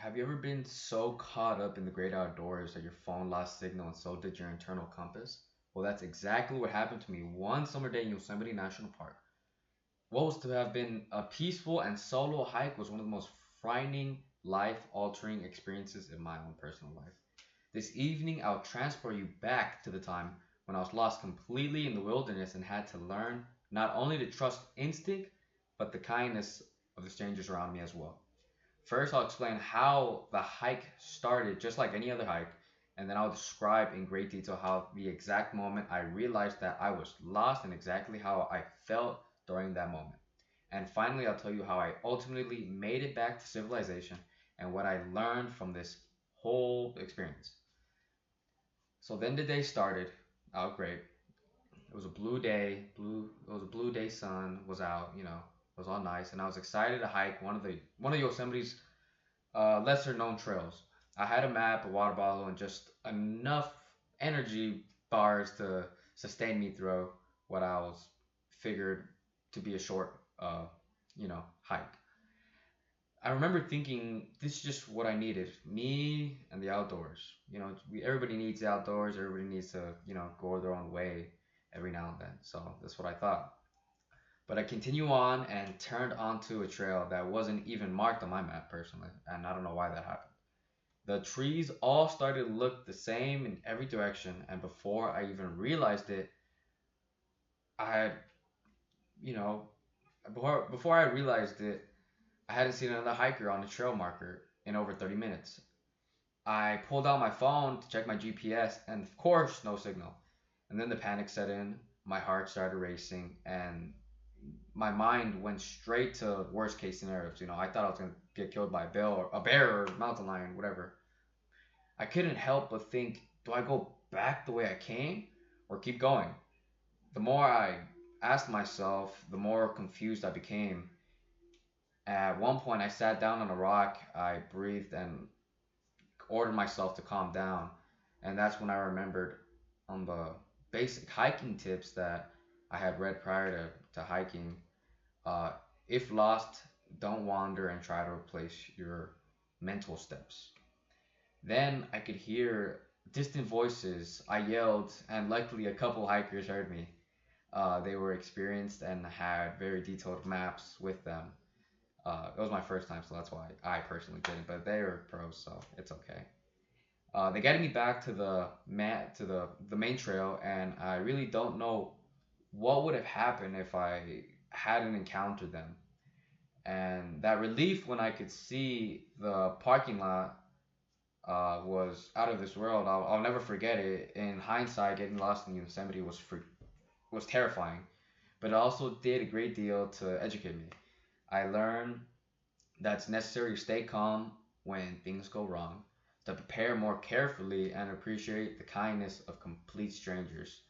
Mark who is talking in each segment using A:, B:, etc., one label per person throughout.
A: Have you ever been so caught up in the great outdoors that your phone lost signal and so did your internal compass? Well, that's exactly what happened to me one summer day in Yosemite National Park. What was to have been a peaceful and solo hike was one of the most frightening, life altering experiences in my own personal life. This evening, I'll transport you back to the time when I was lost completely in the wilderness and had to learn not only to trust instinct, but the kindness of the strangers around me as well. First, I'll explain how the hike started, just like any other hike, and then I'll describe in great detail how the exact moment I realized that I was lost and exactly how I felt during that moment. And finally, I'll tell you how I ultimately made it back to civilization and what I learned from this whole experience. So then the day started out great. It was a blue day, it was a blue day, sun was out, it was all nice, and I was excited to hike one of Yosemite's lesser known trails. I had a map, a water bottle, and just enough energy bars to sustain me through what I was figured to be a short, hike. I remember thinking this is just what I needed, me and the outdoors. Everybody needs the outdoors. Everybody needs to, go their own way every now and then. So that's what I thought. But I continue on and turned onto a trail that wasn't even marked on my map personally, and I don't know why that happened. The trees all started to look the same in every direction, and before I even realized it, I had, you know, before I realized it, I hadn't seen another hiker on the trail marker in over 30 minutes. I pulled out my phone to check my GPS, and of course, no signal. And then the panic set in, my heart started racing, and my mind went straight to worst case scenarios. I thought I was gonna get killed by a bear or a mountain lion, whatever. I couldn't help but think, do I go back the way I came or keep going? The more I asked myself, the more confused I became. At one point, I sat down on a rock, I breathed and ordered myself to calm down. And that's when I remembered on the basic hiking tips that I had read prior to hiking. Uh, if lost, don't wander and try to replace your mental steps. Then I could hear distant voices. I yelled, and luckily a couple hikers heard me. They were experienced and had very detailed maps with them. It was my first time, so that's why I personally didn't. But they were pros, so it's okay. They guided me back to the main trail, and I really don't know what would have happened if I hadn't encountered them. And that relief when I could see the parking lot was out of this world. I'll never forget it. In hindsight, getting lost in Yosemite was terrifying, but it also did a great deal to educate me. I learned that it's necessary to stay calm when things go wrong, to prepare more carefully, and appreciate the kindness of complete strangers.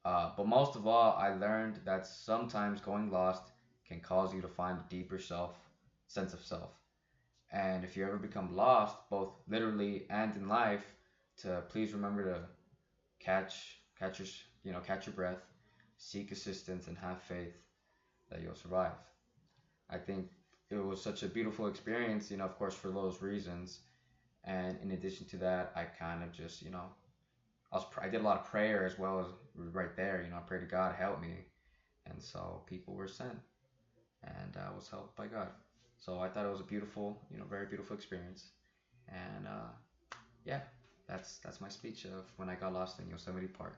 A: But most of all, I learned that sometimes going lost can cause you to find a deeper sense of self. And if you ever become lost, both literally and in life, to please remember to catch your, catch your breath, seek assistance, and have faith that you'll survive. I think it was such a beautiful experience, of course, for those reasons. And in addition to that, I kind of just, I did a lot of prayer as well as right there, I prayed to God, help me. And so people were sent, and I was helped by God. So I thought it was a beautiful, very beautiful experience. And yeah, that's my speech of when I got lost in Yosemite Park.